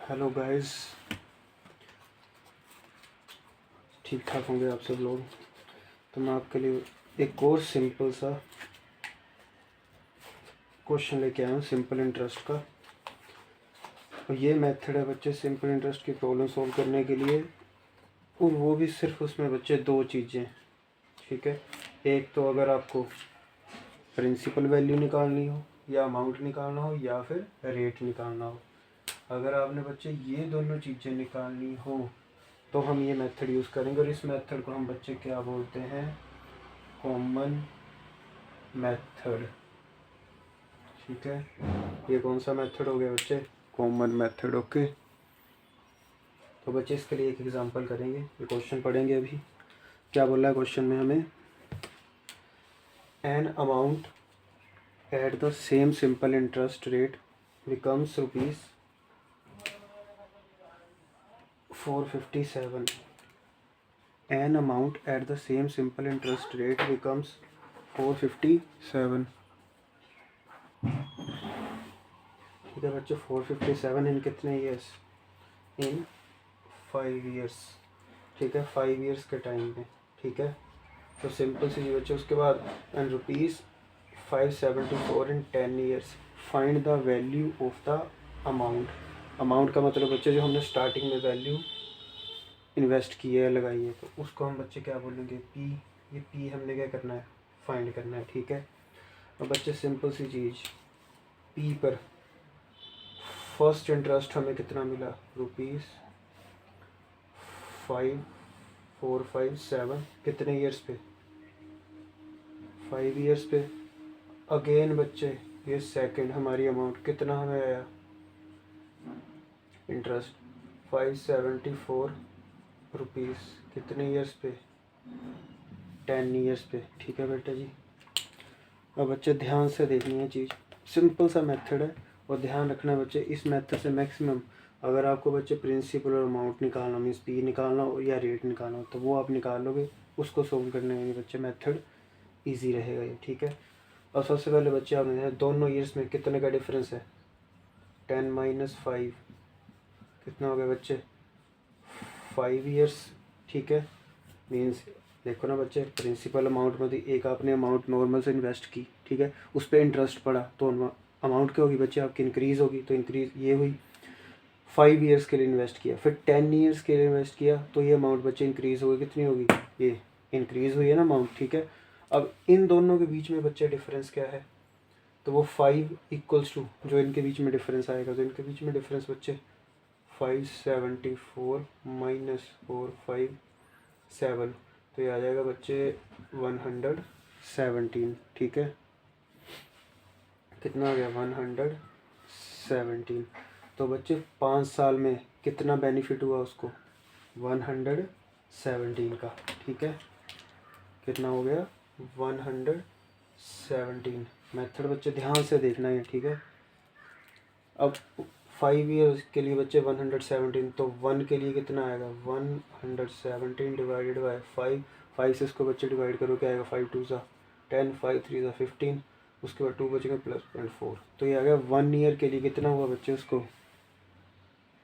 Hello guys, ठीक ठाक होंगे आप सब लोग। तो मैं आपके लिए एक और सिंपल सा क्वेश्चन लेके आया हूँ सिंपल इंटरेस्ट का। और ये मेथड है बच्चे सिंपल इंटरेस्ट की प्रॉब्लम सॉल्व करने के लिए, और वो भी सिर्फ उसमें बच्चे दो चीज़ें, ठीक है। एक तो अगर आपको प्रिंसिपल वैल्यू निकालनी हो या अमाउंट निकालना हो या फिर रेट निकालना हो। अगर आपने बच्चे ये दोनों चीज़ें निकालनी हो तो हम ये मेथड यूज़ करेंगे, और इस मेथड को हम बच्चे क्या बोलते हैं, कॉमन मेथड। ठीक है, ये कौन सा मेथड हो गया बच्चे, कॉमन मेथड। ओके, तो बच्चे इसके लिए एक एग्जांपल करेंगे, ये क्वेश्चन पढ़ेंगे अभी। क्या बोला है क्वेश्चन में हमें, an amount at the same simple interest rate becomes ₹457। An amount at the same simple interest rate becomes 457। ठीक है बच्चे, 457 इन कितने ईयर्स, इन 5 ईयर्स। ठीक है, 5 ईयर्स के टाइम में। ठीक है, तो सिंपल सी बच्चे, उसके बाद and ₹574 in 10 years, find the value of the amount. Amount का मतलब बच्चे जो हमने स्टार्टिंग में वैल्यू इन्वेस्ट की है, लगाई है, तो उसको हम बच्चे क्या बोलेंगे, पी। ये पी हमने क्या करना है, फाइंड करना है। ठीक है, अब बच्चे सिंपल सी चीज़, पी पर फर्स्ट इंटरेस्ट हमें कितना मिला, ₹5457। कितने ईयर्स पे, 5 ईयर्स पे। अगेन बच्चे ये सेकंड हमारी अमाउंट कितना हमें आया, इंटरेस्ट ₹574। कितने ईयर्स पे, 10 ईयर्स पे। ठीक है बेटा जी, अब बच्चे ध्यान से देखनी है चीज़, सिंपल सा मेथड है, और ध्यान रखना बच्चे इस मेथड से मैक्सिमम अगर आपको बच्चे प्रिंसिपल और अमाउंट निकालना, मीन्स पी निकालना हो या रेट निकालना हो, तो वो आप निकाल लोगे। उसको सोल्व करने में बच्चे मेथड ईजी रहेगा ये। ठीक है, और सबसे पहले बच्चे आपने दोनों ईयर्स में कितने का डिफरेंस है, 10 - 5 कितना हो गया बच्चे, 5 ईयर्स। ठीक है, मीन्स देखो ना बच्चे, प्रिंसिपल अमाउंट में एक आपने अमाउंट नॉर्मल से इन्वेस्ट की, ठीक है, उस पर इंटरेस्ट पड़ा, तो अमाउंट क्या होगी बच्चे आपकी, इंक्रीज़ होगी। तो इंक्रीज ये हुई, 5 ईयर्स के लिए इन्वेस्ट किया, फिर 10 ईयर्स के लिए इन्वेस्ट किया, तो ये अमाउंट बच्चे इंक्रीज़ होगी। कितनी होगी, ये इंक्रीज़ हुई है ना अमाउंट। ठीक है, अब इन दोनों के बीच में बच्चे डिफरेंस क्या है, तो वो 5 = जो इनके बीच में डिफरेंस आएगा, तो इनके बीच में डिफरेंस बच्चे 574 - 457, तो ये आ जाएगा बच्चे 117। ठीक है, कितना आ गया, 117। तो बच्चे 5 साल में कितना बेनिफिट हुआ उसको, 117 का। ठीक है, कितना हो गया, 117। मेथड बच्चे ध्यान से देखना है। ठीक है, अब 5 ईयर्स के लिए बच्चे 117, तो 1 के लिए कितना आएगा, 117 डिवाइडेड बाई 5। 5 से इसको बच्चे डिवाइड करो, क्या आएगा, 5 × 2 = 10, 5 × 3 = 15, उसके बाद 2 बचेंगे प्लस 0.4। तो ये आ गया 1 ईयर के लिए कितना हुआ बच्चे, उसको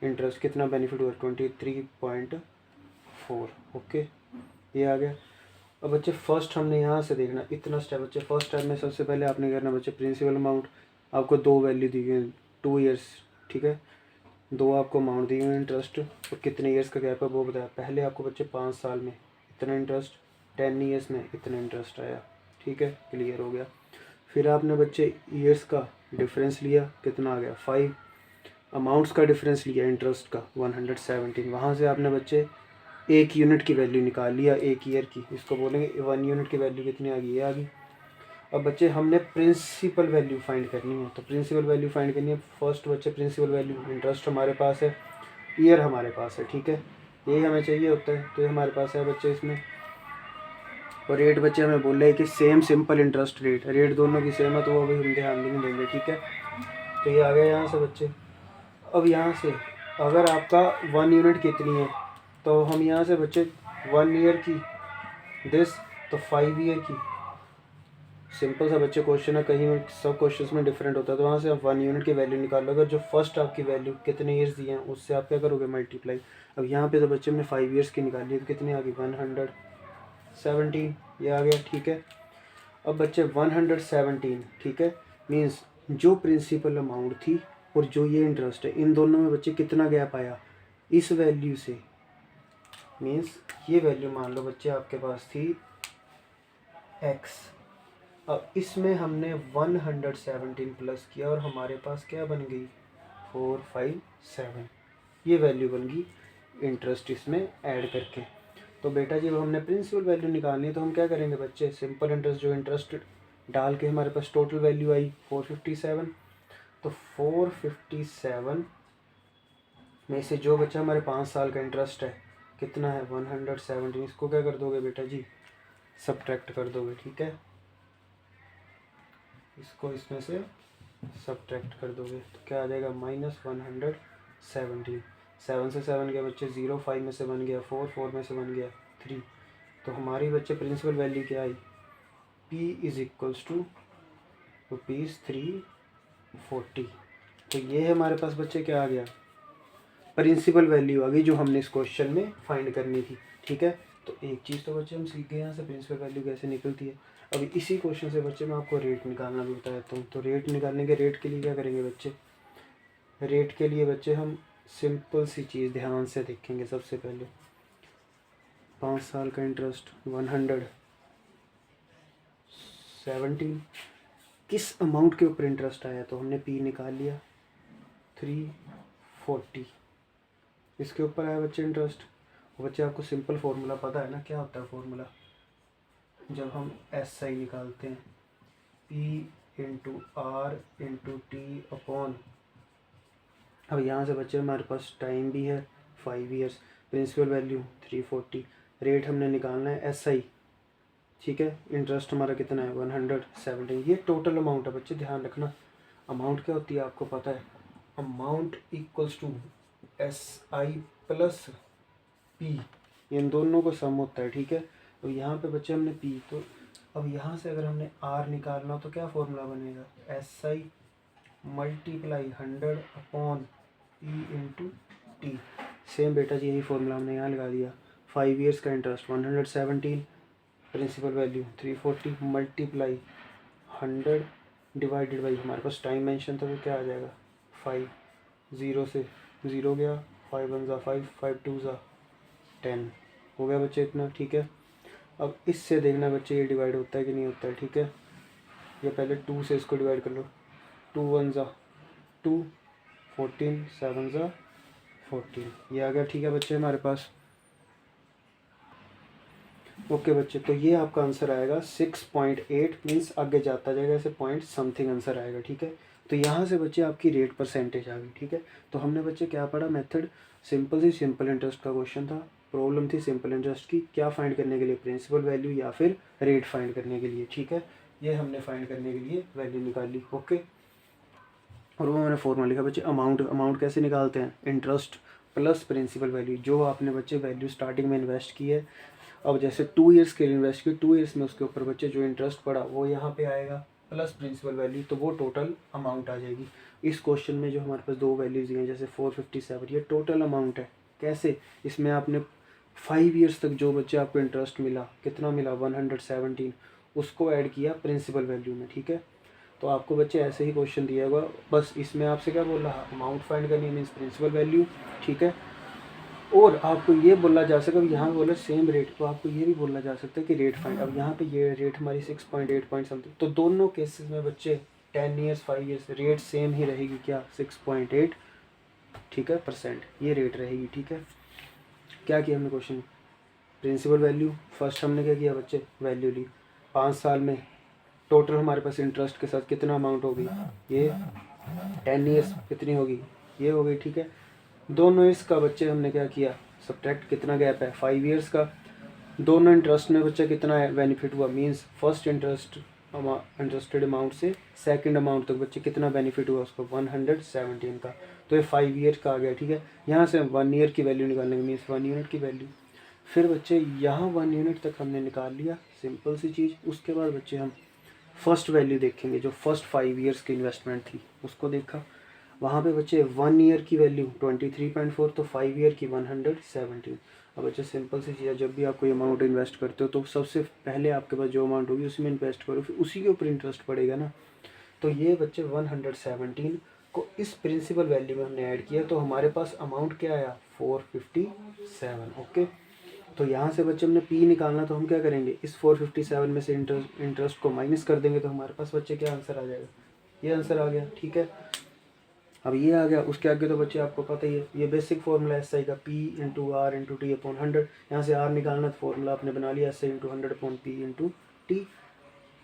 इंटरेस्ट कितना बेनिफिट हुआ, 23.4। ओके, ये आ गया। अब बच्चे फर्स्ट हमने यहाँ से देखना, इतना स्टेप बच्चे फर्स्ट स्टेप में सबसे पहले आपने करना बच्चे, प्रिंसिपल अमाउंट आपको दो वैल्यू दी गई, 2 ईयर्स। ठीक है, दो आपको अमाउंट दी हुई इंटरेस्ट, और कितने ईयर्स का गैप है वो बताया। पहले आपको बच्चे 5 साल में इतना इंटरेस्ट, 10 ईयर्स में इतना इंटरेस्ट आया। ठीक है, क्लियर हो गया। फिर आपने बच्चे ईयर्स का डिफरेंस लिया, कितना आ गया, 5। अमाउंट्स का डिफरेंस लिया इंटरेस्ट का, 117। वहाँ से आपने बच्चे 1 यूनिट की वैल्यू निकाल लिया, 1 ईयर की, इसको बोलेंगे 1 यूनिट की वैल्यू कितनी आ गई, ये आ गई। अब बच्चे हमने प्रिंसिपल वैल्यू फाइंड करनी है, तो प्रिंसिपल वैल्यू फाइंड करनी है। फर्स्ट बच्चे प्रिंसिपल वैल्यू, इंटरेस्ट हमारे पास है, ईयर हमारे पास है। ठीक है, यही हमें चाहिए होता है, तो ये हमारे पास है बच्चे इसमें। और रेट बच्चे हमें बोल रहे हैं कि same simple interest rate, rate दोनों की सेम है, तो वो भी हम ध्यान नहीं देंगे। ठीक है, तो ये आ गया यहाँ से बच्चे। अब यहाँ से अगर आपका 1 यूनिट कितनी है, तो हम यहाँ से बच्चे 1 ईयर की दिस, तो 5 ईयर की सिंपल सा बच्चे क्वेश्चन है, कहीं सब क्वेश्चंस में डिफरेंट होता है, तो वहाँ से आप 1 यूनिट की वैल्यू निकालो। अगर जो फर्स्ट आपकी वैल्यू कितने ईयर्स दिए हैं उससे आप क्या करोगे मल्टीप्लाई। अब यहाँ पे तो बच्चे हमने 5 ईयर्स की निकाली है, तो कितनी आ गई 117, ये आ गया, ठीक है। अब बच्चे 117, ठीक है, मीन्स जो प्रिंसिपल अमाउंट थी और जो ये इंटरेस्ट है, इन दोनों में बच्चे कितना गैप आया इस वैल्यू से, मीन्स ये वैल्यू मान लो बच्चे आपके पास थी x। अब इसमें हमने 117 प्लस किया और हमारे पास क्या बन गई 457, ये वैल्यू बन गई इंटरेस्ट इसमें ऐड करके। तो बेटा जी अब हमने प्रिंसिपल वैल्यू निकालनी है, तो हम क्या करेंगे बच्चे, सिंपल इंटरेस्ट जो इंटरेस्ट डाल के हमारे पास टोटल वैल्यू आई 457, तो 457 में से जो बच्चा हमारे 5 साल का इंटरेस्ट है कितना है 117, इसको क्या कर दोगे बेटा जी सब्ट्रैक्ट कर दोगे, ठीक है, इसको इसमें से सब्ट्रैक्ट कर दोगे तो क्या आ जाएगा -117। 7 से 7 गया बच्चे 0, 5 में से बन गया 4, 4 में से बन गया 3, तो हमारी बच्चे प्रिंसिपल वैल्यू क्या आई P इज इक्वल्स टू ₹340। तो ये है हमारे पास बच्चे क्या आ गया प्रिंसिपल वैल्यू आ गई जो हमने इस क्वेश्चन में फाइंड करनी थी, ठीक है। तो एक चीज़ तो बच्चे हम सीख गए यहाँ से प्रिंसिपल वैल्यू कैसे निकलती है। अभी इसी क्वेश्चन से बच्चे मैं आपको रेट निकालना भी बता देता हूँ। तो रेट निकालने के रेट के लिए क्या करेंगे बच्चे, रेट के लिए बच्चे हम सिंपल सी चीज़ ध्यान से देखेंगे। सबसे पहले 5 साल का इंटरेस्ट 117, किस अमाउंट के ऊपर इंटरेस्ट आया, तो हमने P निकाल लिया 340, इसके ऊपर आया बच्चे इंटरेस्ट। बच्चे आपको सिंपल फार्मूला पता है ना, क्या होता है फार्मूला, जब हम SI निकालते हैं P into R into T upon, अब यहाँ से बच्चे हमारे पास टाइम भी है 5 ईयर्स, प्रिंसिपल वैल्यू 340, रेट हमने निकालना है SI, ठीक है, इंटरेस्ट हमारा कितना है 117, ये टोटल अमाउंट है बच्चे, ध्यान रखना अमाउंट क्या होती है आपको पता है, amount equals to SI plus P, इन दोनों को सम होता है, ठीक है। तो यहाँ पे बच्चे हमने P, तो अब यहाँ से अगर हमने R निकालना तो क्या फॉर्मूला बनेगा SI multiply 100 upon P into T, same बेटा जी यही फॉर्मूला हमने यहाँ लगा दिया। 5 ईयर्स का interest 117, principal value 340 multiply 100 divided by हमारे पास टाइम मेंशन था, तो क्या आ जाएगा 5, 0 से 0 गया, 5 1 ज़ा 5, 5 2 ज़ा 10, हो गया बच्चे इतना, ठीक है। अब इससे देखना बच्चे ये डिवाइड होता है कि नहीं होता है, ठीक है, ये पहले 2 से इसको डिवाइड कर लो, 2 1 ज़ा 2, 14 7 ज़ा 14, ये आ गया, ठीक है बच्चे हमारे पास। ओके बच्चे, तो ये आपका आंसर आएगा 6.8, मीन्स आगे जाता जाएगा ऐसे पॉइंट समथिंग आंसर आएगा, ठीक है। तो यहाँ से बच्चे आपकी रेट परसेंटेज आ गई, ठीक है। तो हमने बच्चे क्या पढ़ा, मेथड सिंपल सी सिंपल इंटरेस्ट का क्वेश्चन था, प्रॉब्लम थी सिंपल इंटरेस्ट की, क्या फाइंड करने के लिए प्रिंसिपल वैल्यू या फिर रेट फाइंड करने के लिए, ठीक है। ये हमने फाइंड करने के लिए वैल्यू निकाली, ओके। और वो मैंने फॉर्मूला लिखा बच्चे, अमाउंट कैसे निकालते हैं, इंटरेस्ट प्लस प्रिंसिपल वैल्यू, जो आपने बच्चे वैल्यू स्टार्टिंग में इन्वेस्ट की है, अब जैसे 2 ईयर्स के लिए इन्वेस्ट की, 2 ईयर्स में उसके ऊपर बच्चे जो इंटरेस्ट पड़ा वो यहाँ पे आएगा प्लस प्रिंसिपल वैल्यू, तो वो टोटल अमाउंट आ जाएगी। इस क्वेश्चन में जो हमारे पास दो वैल्यूज दी हैं जैसे 457, ये टोटल अमाउंट है। कैसे, इसमें आपने 5 ईयर्स तक जो बच्चे आपको इंटरेस्ट मिला, कितना मिला 117, उसको ऐड किया प्रिंसिपल वैल्यू में, ठीक है। तो आपको बच्चे ऐसे ही क्वेश्चन दिया होगा, बस इसमें आपसे क्या बोल रहा, अमाउंट फाइंड करनी है मीन्स प्रिंसिपल वैल्यू, ठीक है। और आपको ये बोला जा सकता है, अब यहाँ बोला सेम रेट, तो आपको ये भी बोला जा सकता है कि रेट फाइंड, अब यहाँ पे ये रेट हमारी 6.8 पॉइंट समथिंग, तो दोनों केसेस में बच्चे 10 ईयर्स 5 ईयर्स रेट सेम ही रहेगी, क्या 6.8, ठीक है परसेंट, ये रेट रहेगी, ठीक है। क्या किया हमने क्वेश्चन, प्रिंसिपल वैल्यू फर्स्ट हमने क्या किया बच्चे, वैल्यू ली, 5 साल में टोटल हमारे पास इंटरेस्ट के साथ कितना अमाउंट होगी, ये 10 ईयर्स कितनी होगी, ये हो गई, ठीक है। दोनों ईयर्स का बच्चे हमने क्या किया, सब्ट्रैक्ट, कितना गैप है 5 ईयर्स का, दोनों इंटरेस्ट में बच्चे कितना बेनिफिट हुआ, मींस फर्स्ट इंटरेस्टेड अमाउंट से सेकंड अमाउंट तक बच्चे कितना बेनिफिट हुआ उसको 117 का, तो ये 5 ईयर का आ गया, ठीक है। यहाँ से 1 ईयर की वैल्यू निकालने मीन्स 1 यूनिट की वैल्यू, फिर बच्चे यहाँ 1 यूनिट तक हमने निकाल लिया, सिंपल सी चीज़। उसके बाद बच्चे हम फर्स्ट वैल्यू देखेंगे, जो फर्स्ट 5 ईयर्स की इन्वेस्टमेंट थी उसको देखा। वहाँ पे बच्चे 1 ईयर की वैल्यू 23.4, तो 5 ईयर की 117। अब बच्चे सिंपल सी चीज़ है, जब भी आप कोई अमाउंट इन्वेस्ट करते हो तो सबसे पहले आपके पास जो अमाउंट होगी उसी में इन्वेस्ट करो, फिर उसी के ऊपर इंटरेस्ट पड़ेगा ना। तो ये बच्चे 117 को इस प्रिंसिपल वैल्यू में हमने ऐड किया, तो हमारे पास अमाउंट क्या आया 457। ओके, तो यहाँ से बच्चे हमने पी निकालना, तो हम क्या करेंगे, इस 457 में से इंटरेस्ट को माइनस कर देंगे, तो हमारे पास बच्चे क्या आंसर आ जाएगा, ये आंसर आ गया। ठीक है, अब ये आ गया, उसके आगे तो बच्चे आपको पता ही है, ये बेसिक फॉर्मूला एस आई का P into R into T upon 100। यहाँ से आर निकालना, तो फॉर्मूला आपने बना लिया S I into 100 upon P into T.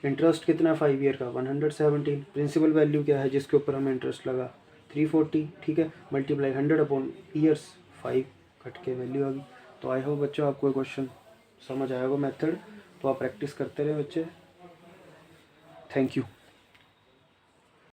Interest कितना 5 ईयर का 117, प्रिंसिपल वैल्यू क्या है जिसके ऊपर हमें इंटरेस्ट लगा 340। ठीक है, मल्टीप्लाई 100 अपॉन ईयर्स, 5 कट के वैल्यू आ गई। तो आई होप बच्चों आपको क्वेश्चन समझ आएगा मेथड, तो आप प्रैक्टिस करते रहे बच्चे। Thank you.